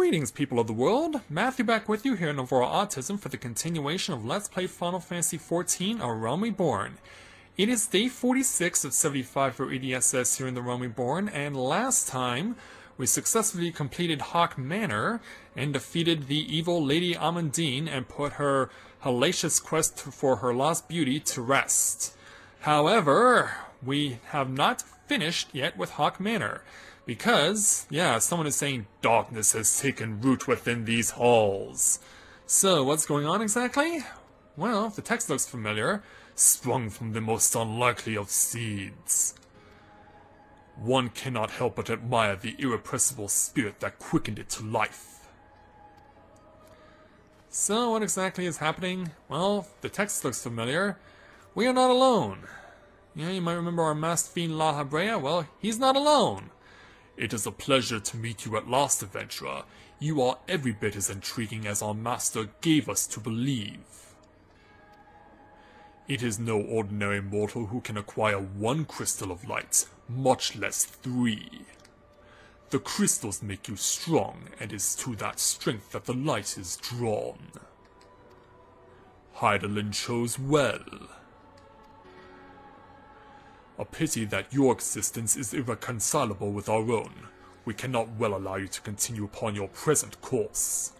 Greetings, people of the world! Matthew back with you here in Novora Autism for the continuation of Let's Play Final Fantasy XIV, A Realm Reborn. It is day 46 of 75 for EDSS here in the Realm Reborn, and last time we successfully completed Hawk Manor and defeated the evil Lady Amandine and put her hellacious quest for her lost beauty to rest. However, we have not finished yet with Hawk Manor. Because, yeah, someone is saying darkness has taken root within these halls. So, what's going on exactly? Well, if the text looks familiar, sprung from the most unlikely of seeds. One cannot help but admire the irrepressible spirit that quickened it to life. So, what exactly is happening? Well, if the text looks familiar, we are not alone. Yeah, you might remember our masked fiend La Habrea. Well, he's not alone. It is a pleasure to meet you at last, adventurer. You are every bit as intriguing as our master gave us to believe. It is no ordinary mortal who can acquire one crystal of light, much less 3. The crystals make you strong, and it is to that strength that the light is drawn. Heidelin chose well. A pity that your existence is irreconcilable with our own. We cannot well allow you to continue upon your present course.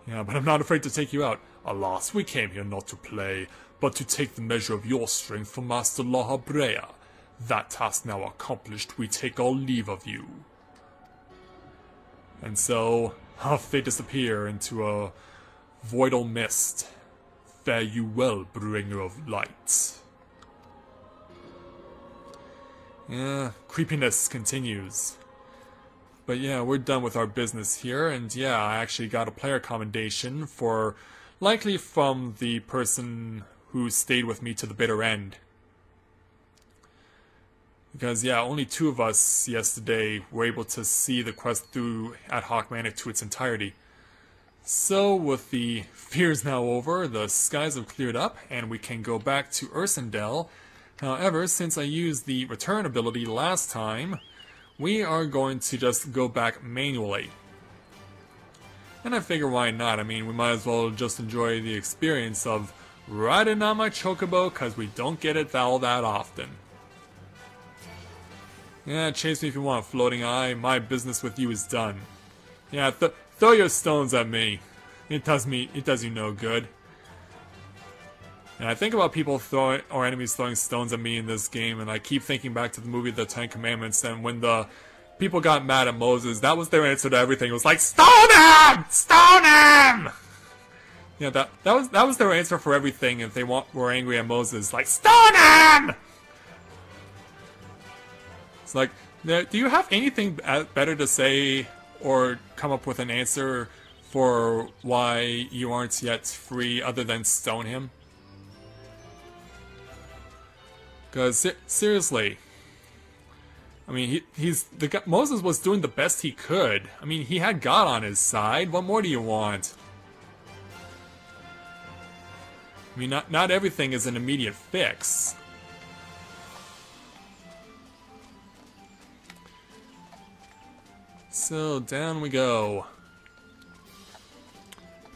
Yeah, but I'm not afraid to take you out. Alas, we came here not to play, but to take the measure of your strength from Master La Habrea. That task now accomplished, we take our leave of you. And so, off they disappear into a voidal mist. Fare you well, bringer of light. Yeah, creepiness continues. But yeah, we're done with our business here, and yeah, I actually got a player commendation for, likely from the person who stayed with me to the bitter end. Because yeah, only 2 of us yesterday were able to see the quest through at Hawk Manor to its entirety. So, with the fears now over, the skies have cleared up, and we can go back to Ursendel. However, since I used the return ability last time, we are going to just go back manually. And I figure why not? I mean, we might as well just enjoy the experience of riding on my chocobo, because we don't get it all that often. Yeah, chase me if you want, floating eye. My business with you is done. Yeah, throw your stones at me. It does you no good. And I think about people throwing, or enemies throwing stones at me in this game, and I keep thinking back to the movie The 10 Commandments, and when the people got mad at Moses, that was their answer to everything. It was like, stone him! Stone him! Yeah, that was their answer for everything if they were angry at Moses. Like, stone him! It's like, do you have anything better to say, or come up with an answer for why you aren't yet free other than stone him? Because, seriously, I mean, Moses was doing the best he could. I mean, he had God on his side. What more do you want? I mean, not everything is an immediate fix. So, down we go.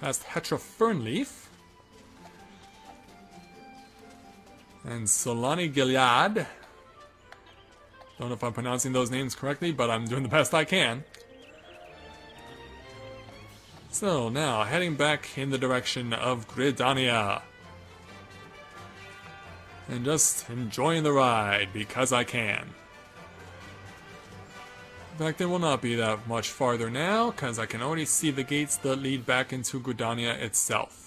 Past Hetra Fernleaf. And Solani Gilead. Don't know if I'm pronouncing those names correctly, but I'm doing the best I can. So, now, heading back in the direction of Gridania. And just enjoying the ride, because I can. In fact, it will not be that much farther now, because I can already see the gates that lead back into Gridania itself.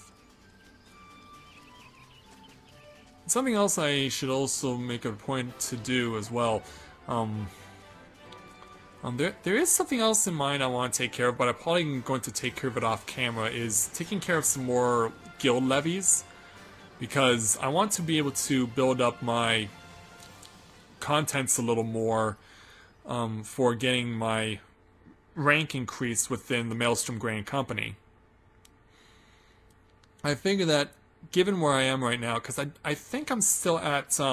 Something else I should also make a point to do as well. There is something else in mind I want to take care of, but I'm probably going to take care of it off camera, is taking care of some more guild levies. Because I want to be able to build up my contents a little more for getting my rank increased within the Maelstrom Grand Company. I figure that given where I am right now, because I think I'm still at, if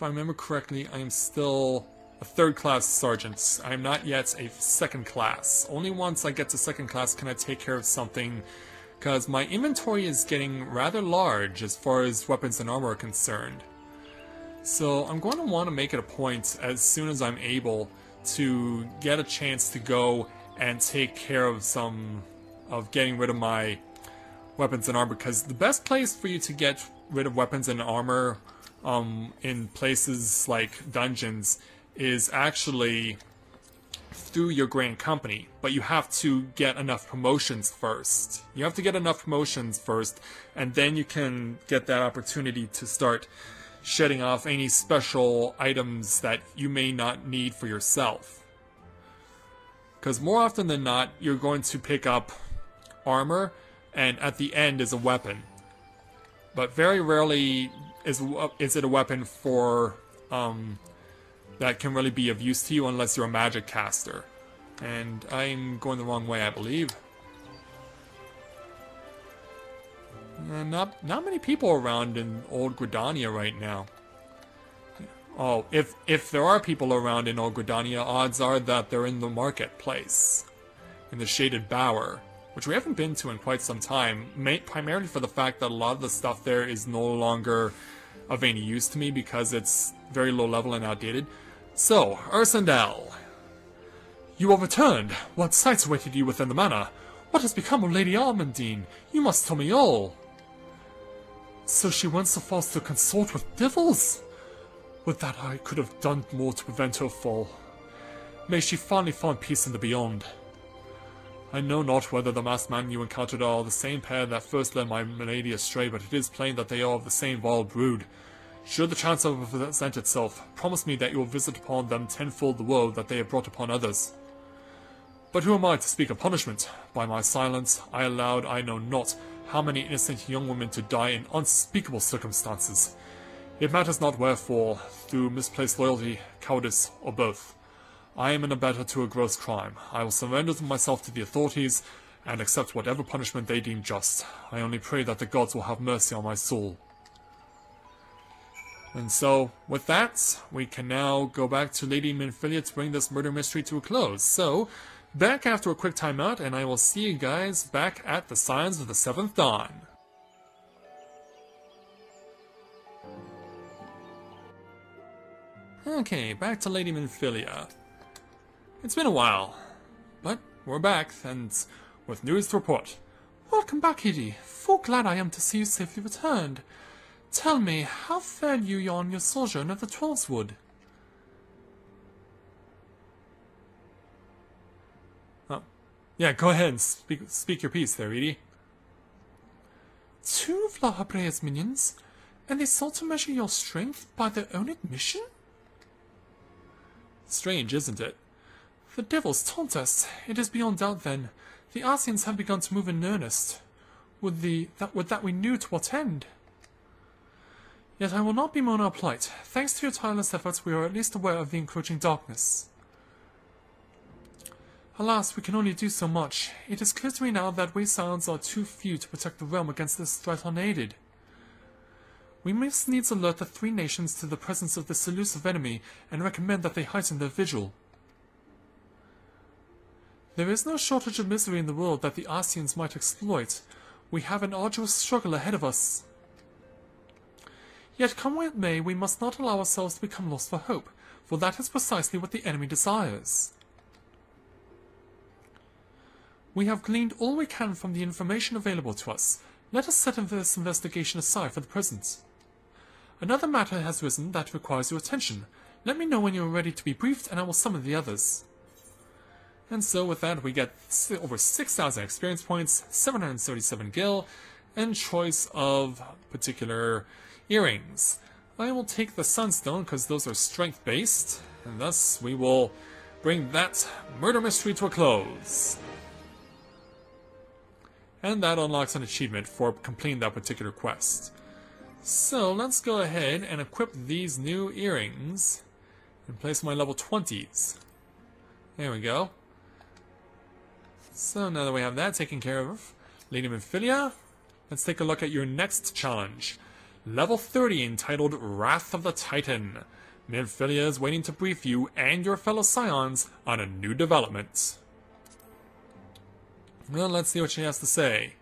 I remember correctly, I am still a third-class sergeant. I am not yet a second class. Only once I get to second class can I take care of something, because my inventory is getting rather large as far as weapons and armor are concerned. So I'm going to want to make it a point as soon as I'm able to get a chance to go and take care of getting rid of my weapons and armor, because the best place for you to get rid of weapons and armor in places like dungeons is actually through your grand company, but you have to get enough promotions first. You have to get enough promotions first, and then you can get that opportunity to start shedding off any special items that you may not need for yourself. Because more often than not, you're going to pick up armor, and at the end is a weapon. But very rarely is it a weapon for that can really be of use to you unless you're a magic caster. And I'm going the wrong way, I believe. Not many people around in Old Gridania right now. Oh, if there are people around in Old Gridania, odds are that they're in the marketplace, in the Shaded Bower, which we haven't been to in quite some time, primarily for the fact that a lot of the stuff there is no longer of any use to me because it's very low level and outdated. So, Ursendel, you have returned. What sights awaited you within the manor? What has become of Lady Armandine? You must tell me all. So she went so far as to consort with devils? With that I could have done more to prevent her fall. May she finally find peace in the beyond. I know not whether the masked man you encountered are the same pair that first led my milady astray, but it is plain that they are of the same vile brood. Should the chance ever present itself, promise me that you will visit upon them tenfold the woe that they have brought upon others. But who am I to speak of punishment? By my silence, I allowed I know not how many innocent young women to die in unspeakable circumstances. It matters not wherefore, through misplaced loyalty, cowardice, or both. I am an abettor to a gross crime. I will surrender myself to the authorities, and accept whatever punishment they deem just. I only pray that the gods will have mercy on my soul. And so, with that, we can now go back to Lady Minfilia to bring this murder mystery to a close. So, back after a quick timeout, and I will see you guys back at the Signs of the Seventh Dawn. Okay, back to Lady Minfilia. It's been a while, but we're back, and with news to report. Welcome back, Edie. Full glad I am to see you safely returned. Tell me, how fared you on your sojourn at the Twelveswood? Oh, yeah, go ahead and speak your piece there, Edie. 2 of La Habrea's minions, and they sought to measure your strength by their own admission? Strange, isn't it? The devils taunt us. It is beyond doubt, then. The Arsians have begun to move in earnest. Would that we knew to what end? Yet I will not bemoan our plight. Thanks to your tireless efforts, we are at least aware of the encroaching darkness. Alas, we can only do so much. It is clear to me now that we Scions are too few to protect the realm against this threat unaided. We must needs alert the 3 nations to the presence of this elusive enemy, and recommend that they heighten their vigil. There is no shortage of misery in the world that the Arsians might exploit. We have an arduous struggle ahead of us. Yet come what may, we must not allow ourselves to become lost for hope, for that is precisely what the enemy desires. We have gleaned all we can from the information available to us. Let us set this investigation aside for the present. Another matter has risen that requires your attention. Let me know when you are ready to be briefed, and I will summon the others. And so with that, we get over 6,000 experience points, 737 gil, and choice of particular earrings. I will take the Sunstone because those are strength-based, and thus we will bring that murder mystery to a close. And that unlocks an achievement for completing that particular quest. So let's go ahead and equip these new earrings and place my level 20s. There we go. So now that we have that taken care of, Lady Minfilia, let's take a look at your next challenge. Level 30, entitled Wrath of the Titan. Nymphilia is waiting to brief you and your fellow Scions on a new development. Well, let's see what she has to say.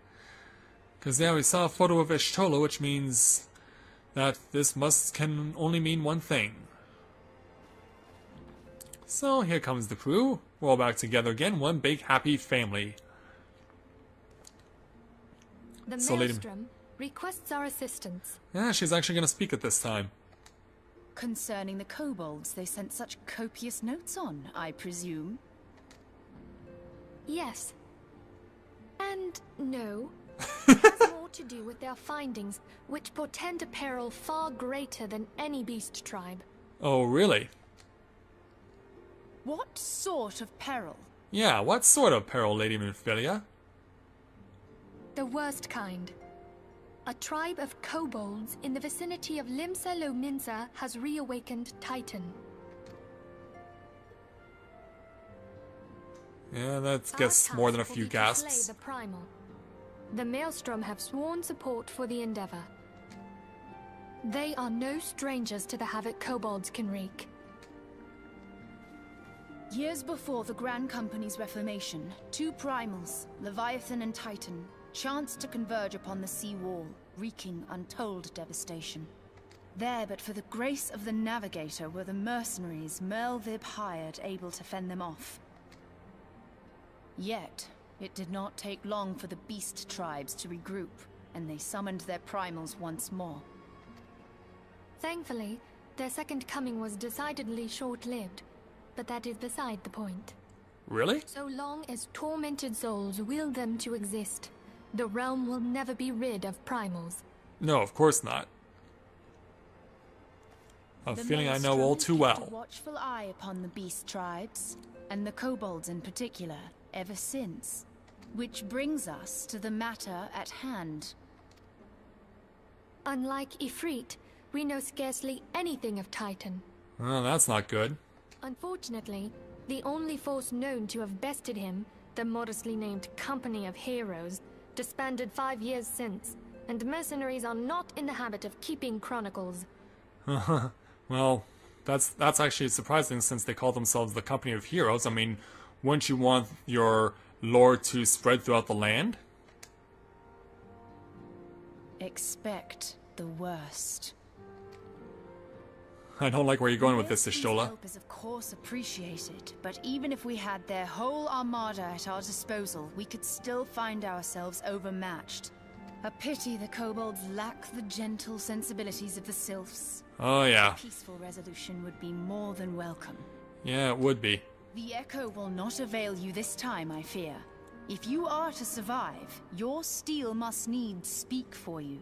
Because yeah, we saw a photo of Y'shtola, which means that this can only mean one thing. So here comes the crew. We're all back together again, one big happy family. The Maelstrom requests our assistance. Yeah, she's actually going to speak at this time. Concerning the kobolds they sent such copious notes on, I presume? Yes. And no. It has more to do with their findings, which portend a peril far greater than any beast tribe. Oh, really? What sort of peril? Yeah, what sort of peril, Lady Nymphilia? The worst kind. A tribe of kobolds in the vicinity of Limsa Lominsa has reawakened Titan. Yeah, that gets more than a few gasps. The primal. The Maelstrom have sworn support for the endeavor. They are no strangers to the havoc kobolds can wreak. Years before the Grand Company's reformation, two primals, Leviathan and Titan, chanced to converge upon the sea wall, wreaking untold devastation. There, but for the grace of the Navigator, were the mercenaries Melvib hired able to fend them off. Yet, it did not take long for the beast tribes to regroup, and they summoned their primals once more. Thankfully, their second coming was decidedly short-lived, but that is beside the point. Really? So long as tormented souls will them to exist, the realm will never be rid of primals. No, of course not. A feeling I know all too well. Kept a watchful eye upon the beast tribes, and the kobolds in particular, ever since. Which brings us to the matter at hand. Unlike Ifrit, we know scarcely anything of Titan. Well, that's not good. Unfortunately, the only force known to have bested him, the modestly named Company of Heroes, disbanded 5 years since, and mercenaries are not in the habit of keeping chronicles. Well, that's actually surprising since they call themselves the Company of Heroes. I mean, wouldn't you want your lore to spread throughout the land? Expect the worst. I don't like where you're going with this, Maelstroms' Y'shtola. help is of course appreciated, but even if we had their whole armada at our disposal, we could still find ourselves overmatched. A pity the kobolds lack the gentle sensibilities of the sylphs. Oh yeah. Peaceful resolution would be more than welcome. Yeah, it would be. The echo will not avail you this time, I fear. If you are to survive, your steel must needs speak for you.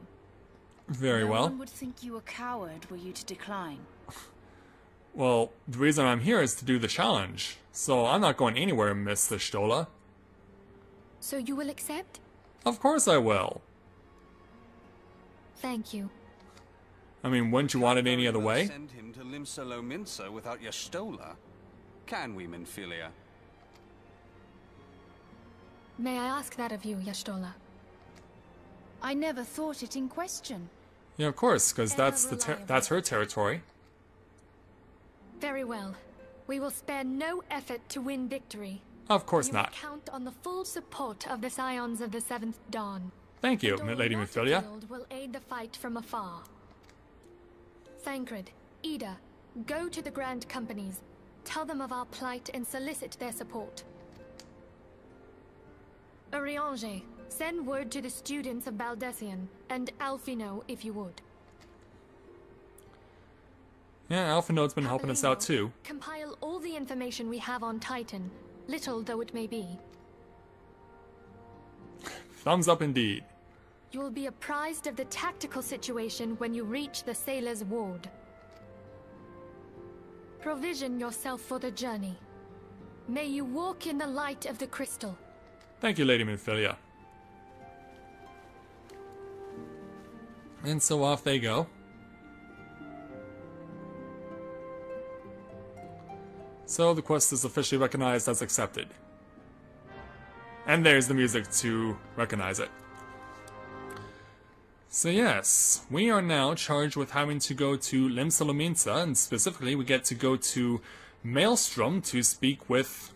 Very No well. one would think you a coward were you to decline. Well, the reason I'm here is to do the challenge, so I'm not going anywhere, Miss Y'shtola. So you will accept? Of course I will. Thank you. I mean, wouldn't you want it any other way? Send him to Limsa Lominsa without Y'shtola. Can we, Nymphilia? May I ask that of you, Y'shtola? I never thought it in question. Yeah, of course, because that's Ever-reliable. that's her territory. Very well. We will spare no effort to win victory. Of course You not. may count on the full support of the Scions of the Seventh Dawn. Thank you, And all Lady not Nymphilia. killed will aid the fight from afar. Thancred, Ida, go to the Grand Companies. Tell them of our plight and solicit their support. Urianger, send word to the students of Baldessian, and Alphino if you would. Yeah, Alphinode's been helping us out too. Compile all the information we have on Titan, little though it may be. Thumbs up indeed. You will be apprised of the tactical situation when you reach the Sailor's Ward. Provision yourself for the journey. May you walk in the light of the crystal. Thank you, Lady Nymphilia. And so off they go. So the quest is officially recognized as accepted. And there's the music to recognize it. So yes, we are now charged with having to go to Limsa, and specifically we get to go to Maelstrom to speak with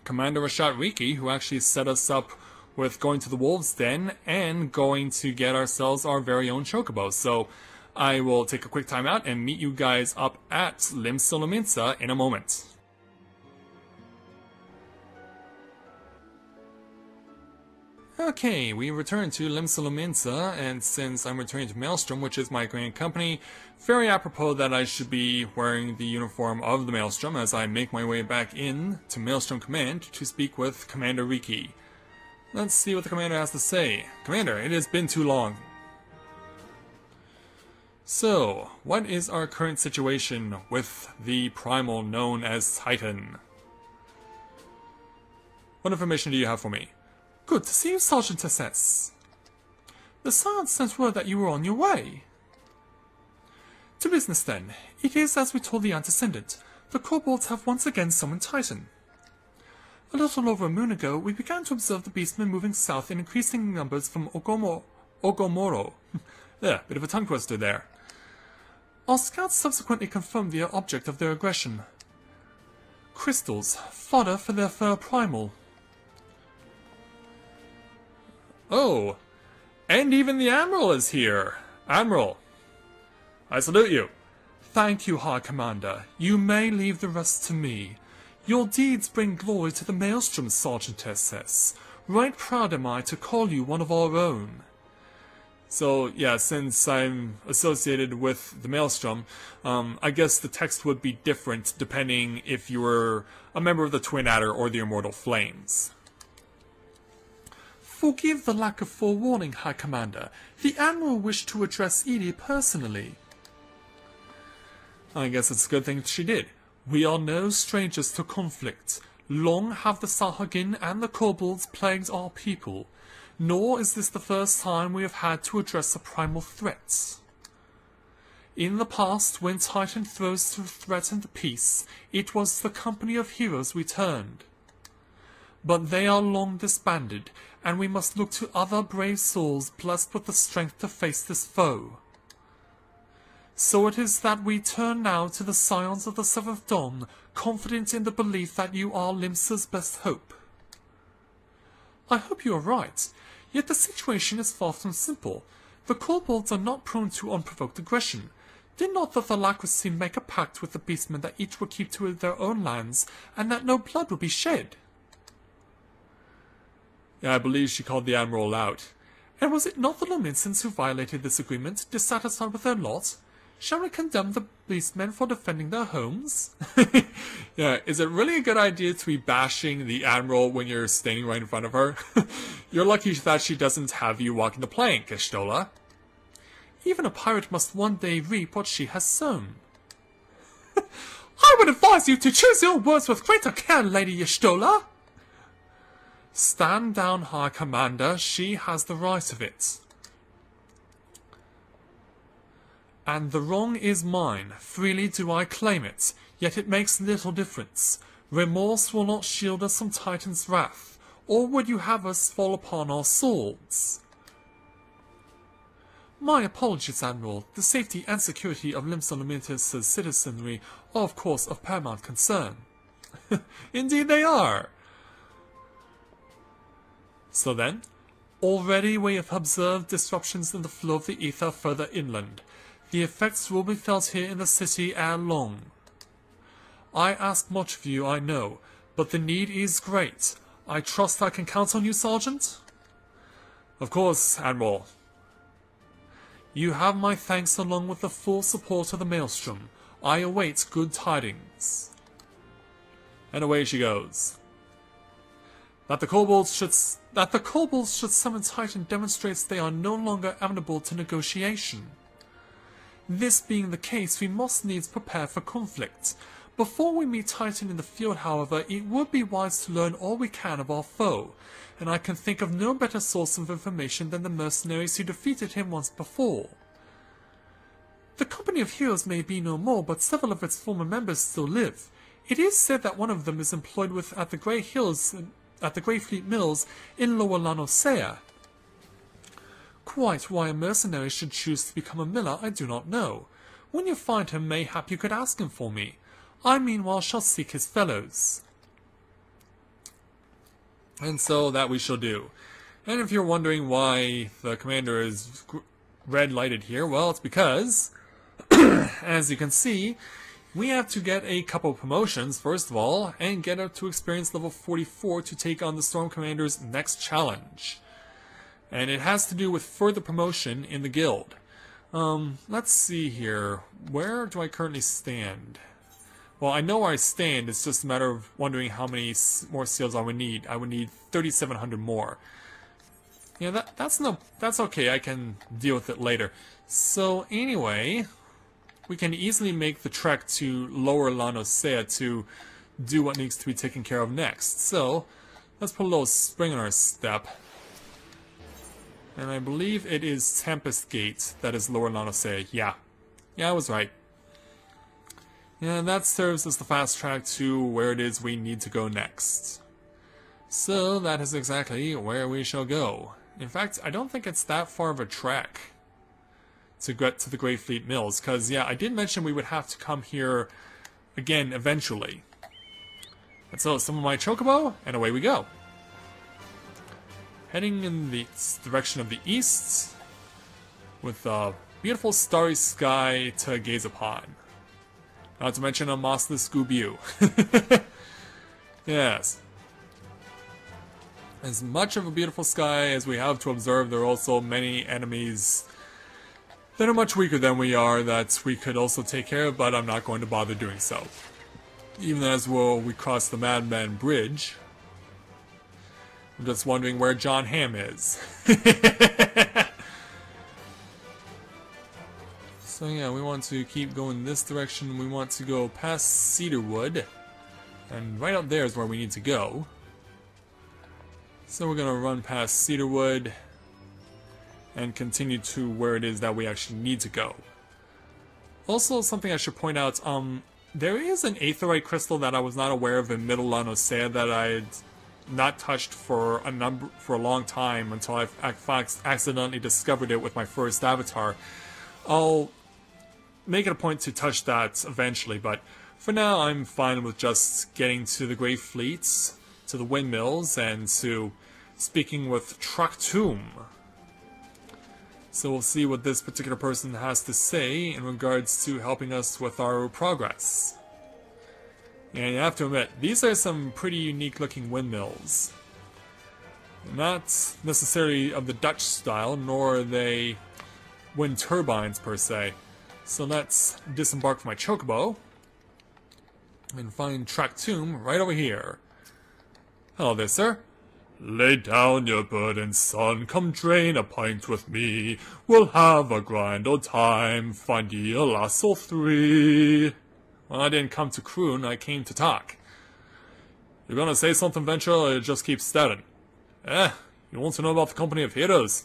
Commander Rashad Riki, who actually set us up with going to the Wolves' Den and going to get ourselves our very own Chocobo. So I will take a quick time out and meet you guys up at Limsa in a moment. Okay, we return to Limsa, and since I'm returning to Maelstrom, which is my grand company, very apropos that I should be wearing the uniform of the Maelstrom as I make my way back in to Maelstrom Command to speak with Commander Riki. Let's see what the commander has to say. Commander, it has been too long. So, what is our current situation with the primal known as Titan? What information do you have for me? Good to see you, Sergeant SS. The Science sent word that you were on your way. To business then. It is as we told the Antecedent. The kobolds have once again summoned Titan. A little over a moon ago, we began to observe the beastmen moving south in increasing numbers from Ogomoro. Bit of a tongue twister there. Our scouts subsequently confirmed the object of their aggression. Crystals, fodder for their fur primal. Oh, and even the Admiral is here. Admiral, I salute you. Thank you, High Commander. You may leave the rest to me. Your deeds bring glory to the Maelstrom, Sergeant SS. Right proud am I to call you one of our own. So, yeah, since I'm associated with the Maelstrom, I guess the text would be different depending if you were a member of the Twin Adder or the Immortal Flames. Forgive the lack of forewarning, High Commander. The Admiral wished to address Edie personally. I guess it's a good thing she did. We are no strangers to conflict. Long have the Sahagin and the kobolds plagued our people. Nor is this the first time we have had to address the primal threats. In the past, when Titan throws to threaten the peace, it was the company of heroes we turned. But they are long disbanded, and we must look to other brave souls blessed with the strength to face this foe. So it is that we turn now to the Scions of the Seventh Dawn, confident in the belief that you are Limsa's best hope. I hope you are right, yet the situation is far from simple. The kobolds are not prone to unprovoked aggression. Did not the Thalakrasi make a pact with the beastmen that each would keep to their own lands, and that no blood would be shed? Yeah, I believe she called the Admiral out. And was it not the Lominsons who violated this agreement, dissatisfied with their lot? Shall we condemn the beastmen for defending their homes? Yeah, is it really a good idea to be bashing the Admiral when you're standing right in front of her? You're lucky that she doesn't have you walking the plank, Y'shtola. Even a pirate must one day reap what she has sown. I would advise you to choose your words with greater care, Lady Y'shtola. Stand down, High Commander. She has the right of it. And the wrong is mine. Freely do I claim it. Yet it makes little difference. Remorse will not shield us from Titan's wrath. Or would you have us fall upon our swords? My apologies, Admiral. The safety and security of Limsa citizenry are, of course, of paramount concern. Indeed they are. So then, already we have observed disruptions in the flow of the ether further inland. The effects will be felt here in the city ere long. I ask much of you, I know, but the need is great. I trust I can count on you, Sergeant? Of course, Admiral. You have my thanks along with the full support of the Maelstrom. I await good tidings. And away she goes. That the kobolds should summon Titan demonstrates they are no longer amenable to negotiation. This being the case, we must needs prepare for conflict. Before we meet Titan in the field, however, it would be wise to learn all we can of our foe, and I can think of no better source of information than the mercenaries who defeated him once before. The company of heroes may be no more, but several of its former members still live. It is said that one of them is employed at the Grey Fleet Mills in Lower Lanosea. Quite why a mercenary should choose to become a miller, I do not know. When you find him, mayhap you could ask him for me. I meanwhile shall seek his fellows. And so that we shall do. And if you're wondering why the commander is red lighted here, well, it's because, as you can see, we have to get a couple of promotions, first of all, and get up to experience level 44 to take on the Storm Commander's next challenge. And it has to do with further promotion in the guild. Let's see here. Where do I currently stand? Well, I know where I stand. It's just a matter of wondering how many more seals I would need. I would need 3,700 more. Yeah, that's okay. I can deal with it later. So anyway, we can easily make the trek to Lower Lanosea to do what needs to be taken care of next. So let's put a little spring in our step. And I believe it is Tempest Gate that is Lower Lanosea. Yeah, I was right. Yeah, and that serves as the fast track to where it is we need to go next. So that is exactly where we shall go. In fact, I don't think it's that far of a trek to get to the Great Fleet Mills, because, yeah, I did mention we would have to come here again eventually. And so, summon my Chocobo, and away we go. Heading in the direction of the east, with a beautiful starry sky to gaze upon. Not to mention a mossless Scooby-Doo. Yes. As much of a beautiful sky as we have to observe, there are also many enemies that are much weaker than we are that we could also take care of, but I'm not going to bother doing so. Even as we cross the Madman Bridge, I'm just wondering where John Hamm is. So yeah, we want to keep going this direction. We want to go past Cedarwood, and right up there is where we need to go. So we're going to run past Cedarwood and continue to where it is that we actually need to go. Also, something I should point out, there is an aetheryte crystal that I was not aware of in Middle Lanosea that I had not touched for a long time until I accidentally discovered it with my first avatar. I'll make it a point to touch that eventually, but for now I'm fine with just getting to the Great Fleets, to the windmills, and to speaking with Traktum. So we'll see what this particular person has to say in regards to helping us with our progress. And you have to admit, these are some pretty unique looking windmills. Not necessarily of the Dutch style, nor are they wind turbines per se. So let's disembark my Chocobo and find Traktum right over here. Hello there, sir. Lay down your burden, son, come drain a pint with me. We'll have a grand old time, find ye a lass or three. Well, I didn't come to croon, I came to talk. You gonna say something, Venture, or you just keep staring? You want to know about the Company of Heroes?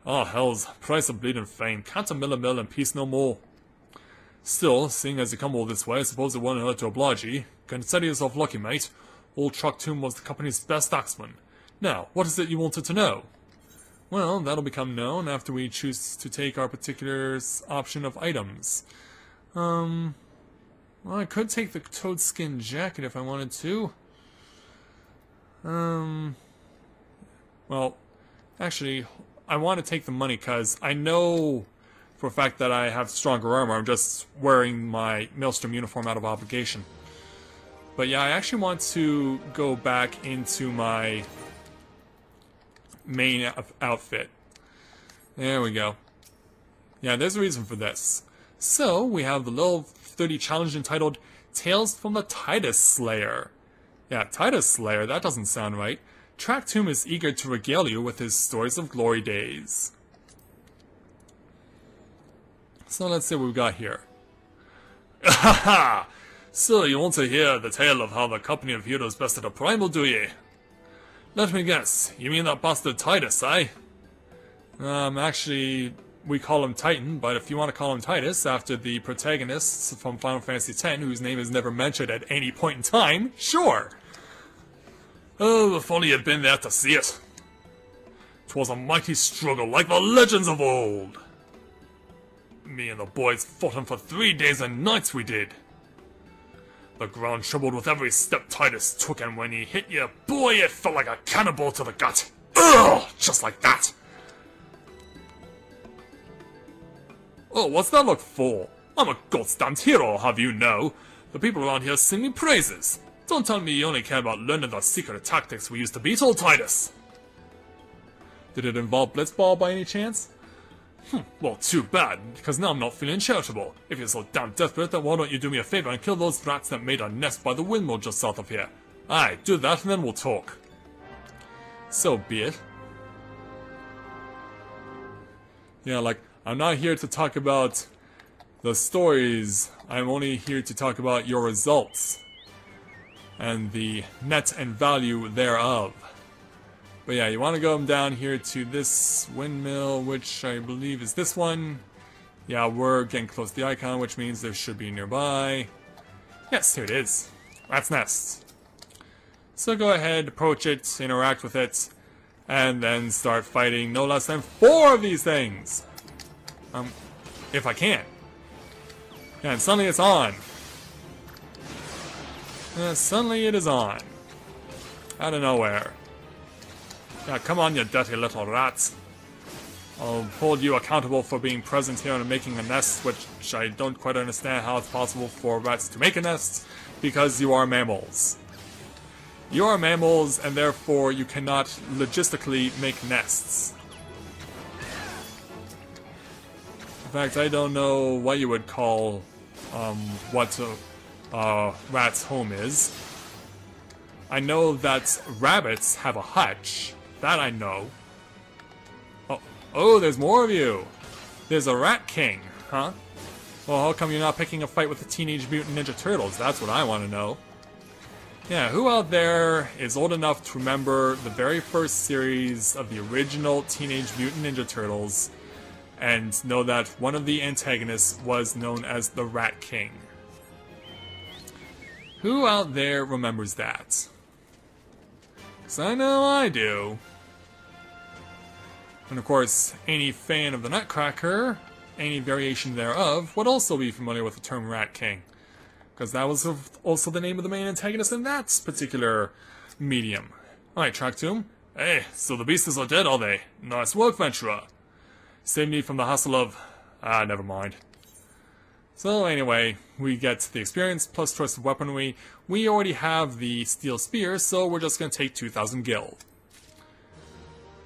Oh, hell's price of bleeding fame, can't a mill and peace no more. Still, seeing as you come all this way, I suppose it won't hurt to oblige ye. Consider yourself lucky, mate. Old Traktum was the company's best axeman. Now, what is it you wanted to know? Well, that'll become known after we choose to take our particular option of items. Well, I could take the toadskin jacket if I wanted to. Well, actually, I want to take the money because I know for a fact that I have stronger armor. I'm just wearing my Maelstrom uniform out of obligation. But yeah, I actually want to go back into my main outfit. There we go. Yeah, there's a reason for this. So, we have the level 30 challenge entitled Tales from the Titus Slayer. Yeah, Titus Slayer, that doesn't sound right. Traktum is eager to regale you with his stories of glory days. So let's see what we got here. Haha! So, you want to hear the tale of how the Company of Heroes bested a primal, do ye? Let me guess, you mean that bastard Titus, eh? Actually, we call him Titan, but if you want to call him Titus, after the protagonists from Final Fantasy X, whose name is never mentioned at any point in time, sure! Oh, if only you'd been there to see it. 'Twas a mighty struggle like the legends of old. Me and the boys fought him for 3 days and nights we did. The ground trembled with every step Titus took, and when he hit you, boy, it felt like a cannonball to the gut. Ugh! Just like that. Oh, what's that look for? I'm a goddamned hero, I'll have you know. The people around here sing me praises. Don't tell me you only care about learning the secret tactics we used to beat old Titus. Did it involve blitzball by any chance? Well, too bad, because now I'm not feeling charitable. If you're so damn desperate, then why don't you do me a favor and kill those rats that made a nest by the windmill just south of here? Aye, do that and then we'll talk. So be it. Yeah, like, I'm not here to talk about the stories. I'm only here to talk about your results and the net and value thereof. But yeah, you want to go down here to this windmill, which I believe is this one. Yeah, we're getting close to the icon, which means there should be nearby. Yes, here it is. Rat's Nest. So go ahead, approach it, interact with it, and then start fighting no less than 4 of these things. If I can. Yeah, and suddenly it's on. Suddenly it is on. Out of nowhere. Yeah, come on, you dirty little rats. I'll hold you accountable for being present here and making a nest, which I don't quite understand how it's possible for rats to make a nest, because you are mammals. You are mammals, and therefore you cannot logistically make nests. In fact, I don't know what you would call what a rat's home is. I know that rabbits have a hutch. That I know. Oh, there's more of you. There's a Rat King, huh? Well, how come you're not picking a fight with the Teenage Mutant Ninja Turtles? That's what I want to know. Yeah, who out there is old enough to remember the very first series of the original Teenage Mutant Ninja Turtles and know that one of the antagonists was known as the Rat King? Who out there remembers that? 'Cause I know I do. And of course, any fan of the Nutcracker, any variation thereof, would also be familiar with the term Rat King. Because that was also the name of the main antagonist in that particular medium. Alright, track to him. Hey, so the beasts are dead, are they? Nice work, Ventura. Save me from the hustle of... never mind. So anyway, we get the experience plus choice of weaponry. We already have the steel spear, so we're just going to take 2,000 gil.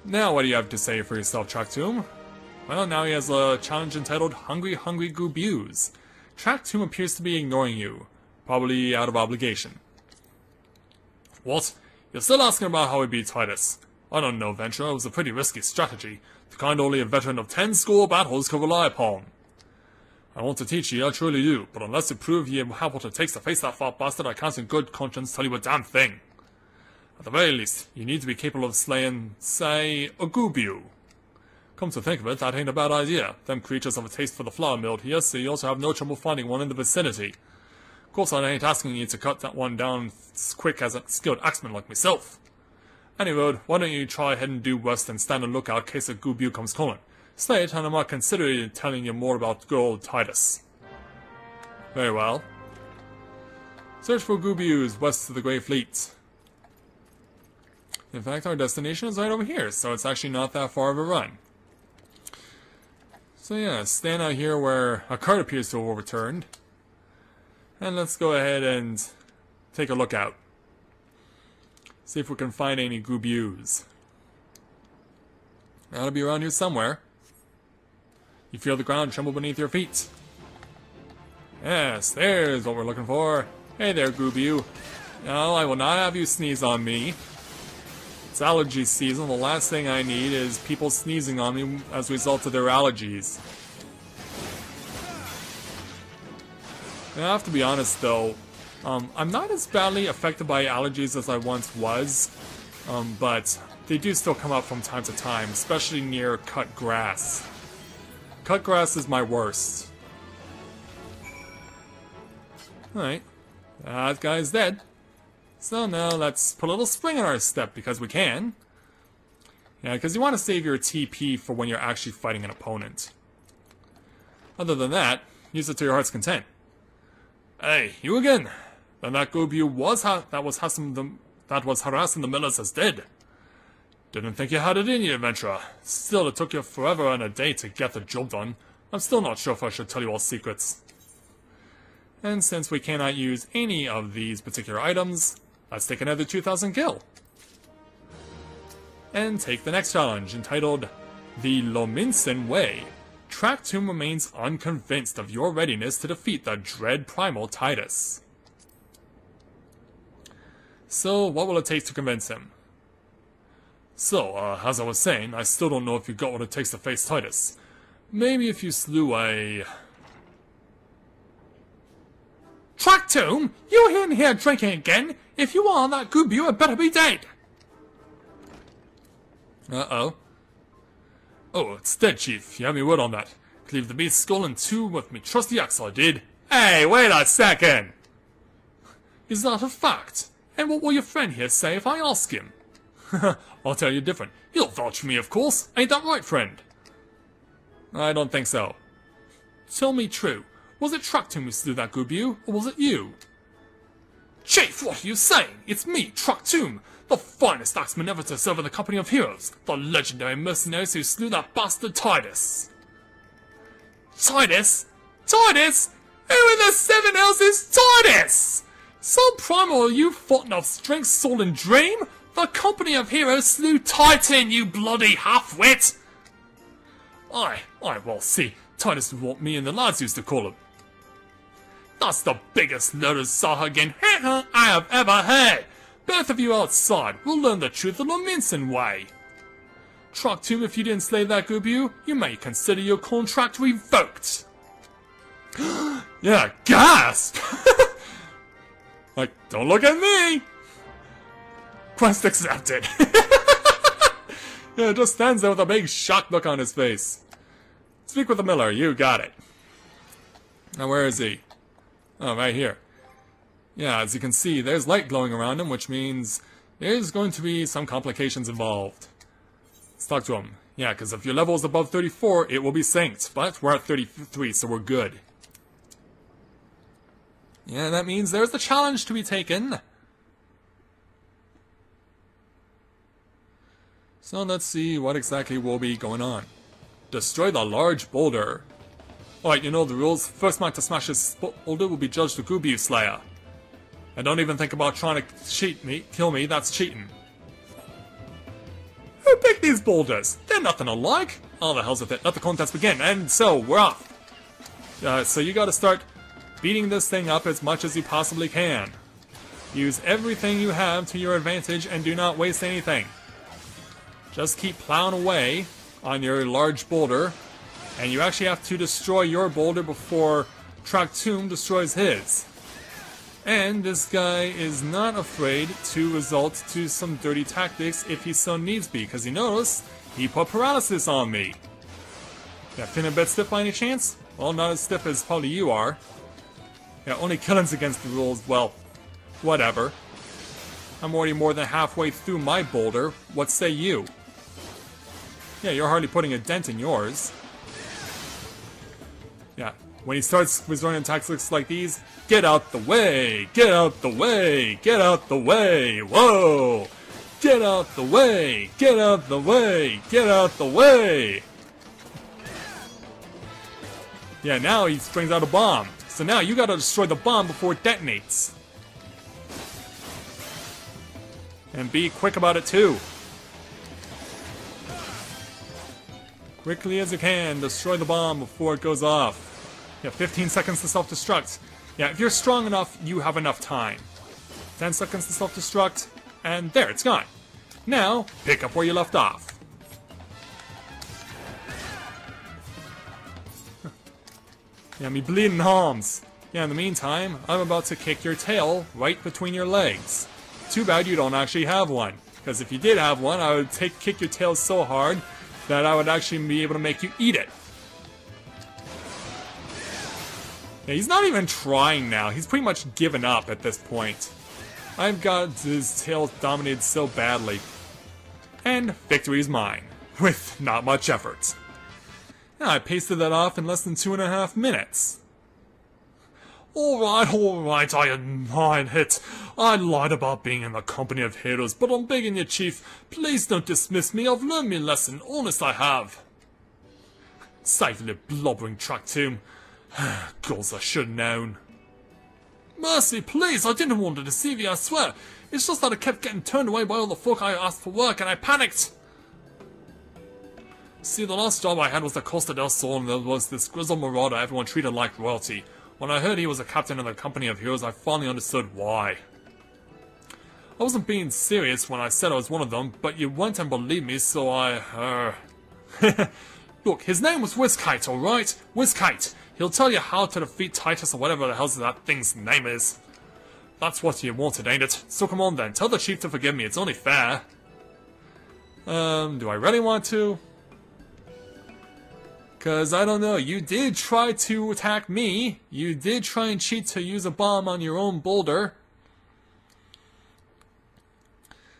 Now what do you have to say for yourself, Tracktomb? Well, now he has a challenge entitled Hungry Hungry Goobyus. Tracktomb appears to be ignoring you, probably out of obligation. What? You're still asking about how we beat Titus? I don't know, Venture, it was a pretty risky strategy, the kind only a veteran of 10 score battles could rely upon. I want to teach you, I truly do, but unless you prove you have what it takes to face that fat bastard, I can't in good conscience tell you a damn thing. At the very least, you need to be capable of slaying, say, a Goobu. Come to think of it, that ain't a bad idea. Them creatures have a taste for the flour mill here, so you also have no trouble finding one in the vicinity. Of course, I ain't asking you to cut that one down as quick as a skilled axeman like myself. Anyway, why don't you try ahead and do worse than stand on lookout in case a Goobu comes calling. Slay it, and I might consider telling you more about good old Titus. Very well. Search for Goobus west of the Grey Fleet. In fact, our destination is right over here, so it's actually not that far of a run. So yeah, stand out here where a cart appears to have overturned. And let's go ahead and take a look out. See if we can find any Goobus. That'll be around here somewhere. You feel the ground tremble beneath your feet. Yes, there's what we're looking for. Hey there, Goobu. No, I will not have you sneeze on me. It's allergy season. The last thing I need is people sneezing on me as a result of their allergies. I have to be honest though, I'm not as badly affected by allergies as I once was, but they do still come up from time to time, especially near cut grass. Cut grass is my worst. Alright, that guy's dead. So now let's put a little spring in our step because we can. Yeah, because you want to save your TP for when you're actually fighting an opponent. Other than that, use it to your heart's content. Hey, you again. Then that goob you that was harassing the millers is dead. Didn't think you had it in you, adventurer. Still, it took you forever and a day to get the job done. I'm still not sure if I should tell you all secrets. And since we cannot use any of these particular items, let's take another 2,000 gil. And take the next challenge, entitled The Lominsen Way. Track Tomb remains unconvinced of your readiness to defeat the dread primal Titus. So, what will it take to convince him? So, as I was saying, I still don't know if you got what it takes to face Titus. Maybe if you slew a... Track Tomb, you in here drinking again? If you are, that goob you had better be dead. Uh-oh. Oh, it's dead, Chief. You have me word on that. Cleave the beast's skull in two with me trusty axe, I did. Hey, wait a second! Is that a fact? And what will your friend here say if I ask him? I'll tell you different. You'll vouch for me, of course. Ain't that right, friend? I don't think so. Tell me true. Was it Track Tomb who slew that goob you, or was it you? Chief, what are you saying? It's me, Track Tomb, the finest axeman ever to serve in the company of heroes, the legendary mercenaries who slew that bastard Titus. Titus? Titus? Who in the seven hells is Titus? Some primal you fought of strength, soul, and dream? The company of heroes slew Titan, you bloody half-wit! Well, see, Titus is what me and the lads used to call him. That's the biggest load of Sahagan I have ever heard! Both of you outside will learn the truth the Lominsen way. Track Tomb, if you didn't slay that goob you may consider your contract revoked. Yeah, gasp! Like, don't look at me! Quest accepted. Yeah, just stands there with a big shocked look on his face. Speak with the miller, you got it. Now where is he? Oh, right here. Yeah, as you can see, there's light glowing around him, which means there's going to be some complications involved. Let's talk to him. Yeah, because if your level is above 34, it will be synced. But we're at 33, so we're good. Yeah, that means there's the challenge to be taken. So let's see what exactly will be going on. Destroy the large boulder. Alright, you know the rules. First man to smash this boulder will be judged the Goob Slayer. And don't even think about trying to kill me, that's cheating. Who picked these boulders? They're nothing alike. Oh, the hell's with it. Let the contest begin. And so, we're off. So you gotta start beating this thing up as much as you possibly can. Use everything you have to your advantage and do not waste anything. Just keep plowing away on your large boulder, and you actually have to destroy your boulder before Track Tomb destroys his. And this guy is not afraid to resort to some dirty tactics if he so needs be, because you notice he put paralysis on me. Yeah, feeling a bit stiff by any chance? Well, not as stiff as probably you are. Yeah, only killing's against the rules. Well, whatever. I'm already more than halfway through my boulder. What say you? Yeah, you're hardly putting a dent in yours. Yeah, when he starts resorting to tactics like these, get out the way! Get out the way! Get out the way! Whoa! Get out the way! Get out the way! Get out the way! Yeah, now he springs out a bomb. So now you gotta destroy the bomb before it detonates. And be quick about it too. Quickly as you can, destroy the bomb before it goes off. Yeah, 15 seconds to self-destruct. Yeah, if you're strong enough, you have enough time. 10 seconds to self-destruct, and there, it's gone. Now, pick up where you left off. Yeah, me bleeding arms. Yeah, in the meantime, I'm about to kick your tail right between your legs. Too bad you don't actually have one. Because if you did have one, I would kick your tail so hard that I would actually be able to make you eat it. Yeah, he's not even trying now. He's pretty much given up at this point. I've got his tail dominated so badly. And victory is mine, with not much effort. I pasted that off in less than 2.5 minutes. Alright, I admit it. I lied about being in the company of heroes, but I'm begging you, Chief, please don't dismiss me. I've learned me lesson, honest I have. Save the blubbering track tomb. Goals I should have known. Mercy, please, I didn't want to deceive you, I swear. It's just that I kept getting turned away by all the folk I asked for work, and I panicked. See, the last job I had was at Costa del Sol, and there was this grizzled marauder everyone treated like royalty. When I heard he was a captain in the company of heroes, I finally understood why. I wasn't being serious when I said I was one of them, but you went and believed me, so I, Look, his name was Whiskite, alright? Whiskite. He'll tell you how to defeat Titus or whatever the hell that thing's name is. That's what you wanted, ain't it? So come on then, tell the chief to forgive me, it's only fair. Do I really want to? Cause I don't know, you did try to attack me. You did try and cheat to use a bomb on your own boulder.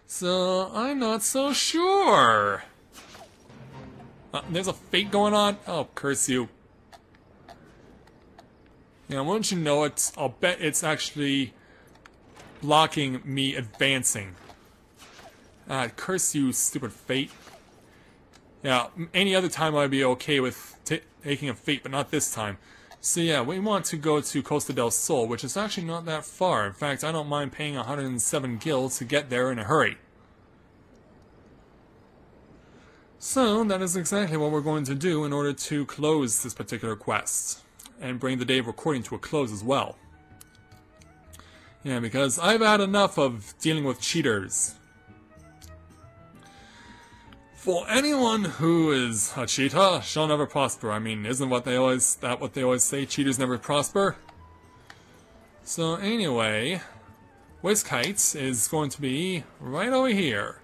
So, I'm not so sure. There's a fate going on? Oh, curse you. Yeah, won't you know it, I'll bet it's actually blocking me advancing. Curse you, stupid fate. Yeah, any other time I'd be okay with taking a fate, but not this time. So yeah, we want to go to Costa del Sol, which is actually not that far. In fact, I don't mind paying 107 gil to get there in a hurry. So, that is exactly what we're going to do in order to close this particular quest. And bring the day of recording to a close as well. Yeah, because I've had enough of dealing with cheaters. For anyone who is a cheater shall never prosper. I mean, isn't what they always say? Cheaters never prosper. So anyway, Whiskite is going to be right over here.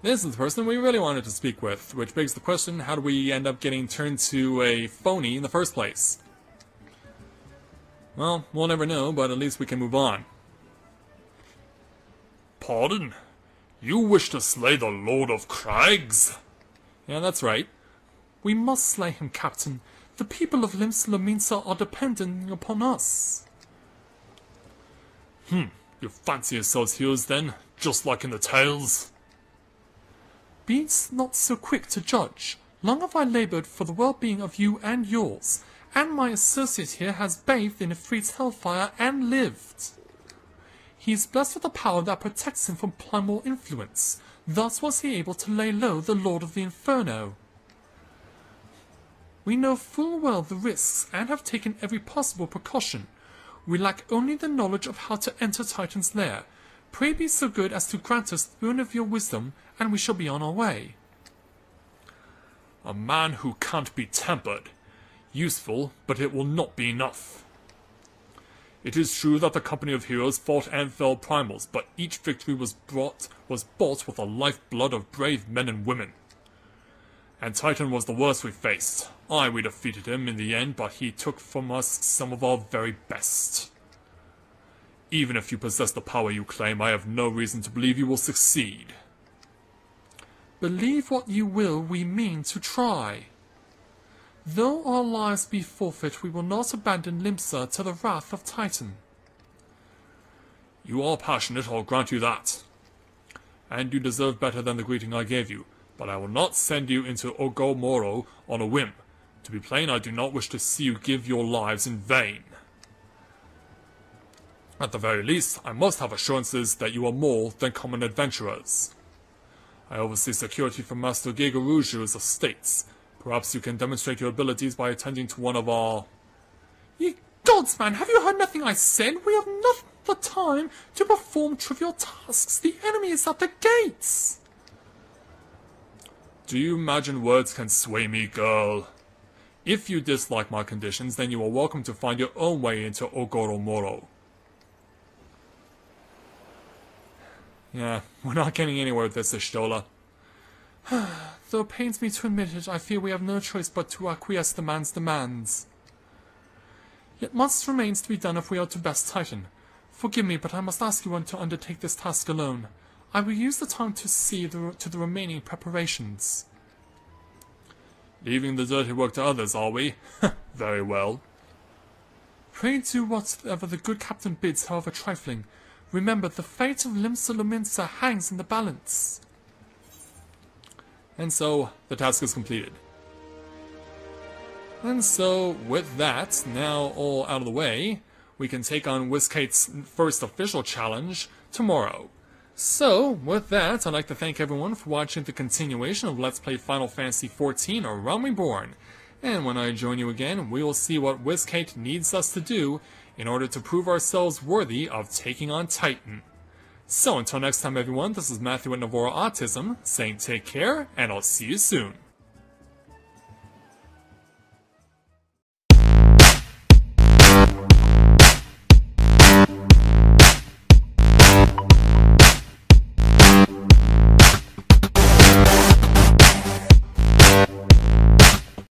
This is the person we really wanted to speak with, which begs the question, how do we end up getting turned to a phony in the first place? Well, we'll never know, but at least we can move on. Pardon? You wish to slay the Lord of Crags? Yeah, that's right. We must slay him, Captain. The people of Lominsa are dependent upon us. You fancy yourselves heroes then, just like in the tales? Be not so quick to judge. Long have I laboured for the well-being of you and yours, and my associate here has bathed in Ifrit's hellfire and lived. He is blessed with a power that protects him from primal influence. Thus was he able to lay low the Lord of the Inferno. We know full well the risks and have taken every possible precaution. We lack only the knowledge of how to enter Titan's lair. Pray be so good as to grant us the boon of your wisdom, and we shall be on our way. A man who can't be tempered. Useful, but it will not be enough. It is true that the company of heroes fought and fell primals, but each victory was bought with the lifeblood of brave men and women. And Titan was the worst we faced. We defeated him in the end, but he took from us some of our very best. Even if you possess the power you claim, I have no reason to believe you will succeed. Believe what you will, we mean to try. Though our lives be forfeit, we will not abandon Limsa to the wrath of Titan. You are passionate, I'll grant you that. And you deserve better than the greeting I gave you, but I will not send you into Ogomoro on a whim. To be plain, I do not wish to see you give your lives in vain. At the very least, I must have assurances that you are more than common adventurers. I oversee security for Master Gigaruju's estates. Perhaps you can demonstrate your abilities by attending to one of our... Ye gods, man, have you heard nothing I said? We have not the time to perform trivial tasks. The enemy is at the gates. Do you imagine words can sway me, girl? If you dislike my conditions, then you are welcome to find your own way into Ogoromoro. Yeah, we're not getting anywhere with this, Ishtola. Though it pains me to admit it, I fear we have no choice but to acquiesce the man's demands. Yet much remains to be done if we are to best Titan. Forgive me, but I must ask you to undertake this task alone. I will use the time to see to the remaining preparations. Leaving the dirty work to others, are we? Very well. Pray do whatever the good captain bids, however trifling. Remember, the fate of Limsa Lominsa hangs in the balance. And so, the task is completed. And so, with that now all out of the way, we can take on Wizkate's first official challenge tomorrow. So, with that, I'd like to thank everyone for watching the continuation of Let's Play Final Fantasy XIV, A Realm Reborn. And when I join you again, we will see what Wizkate needs us to do in order to prove ourselves worthy of taking on Titan. So until next time everyone, this is Matthew at Navora Autism, saying take care, and I'll see you soon.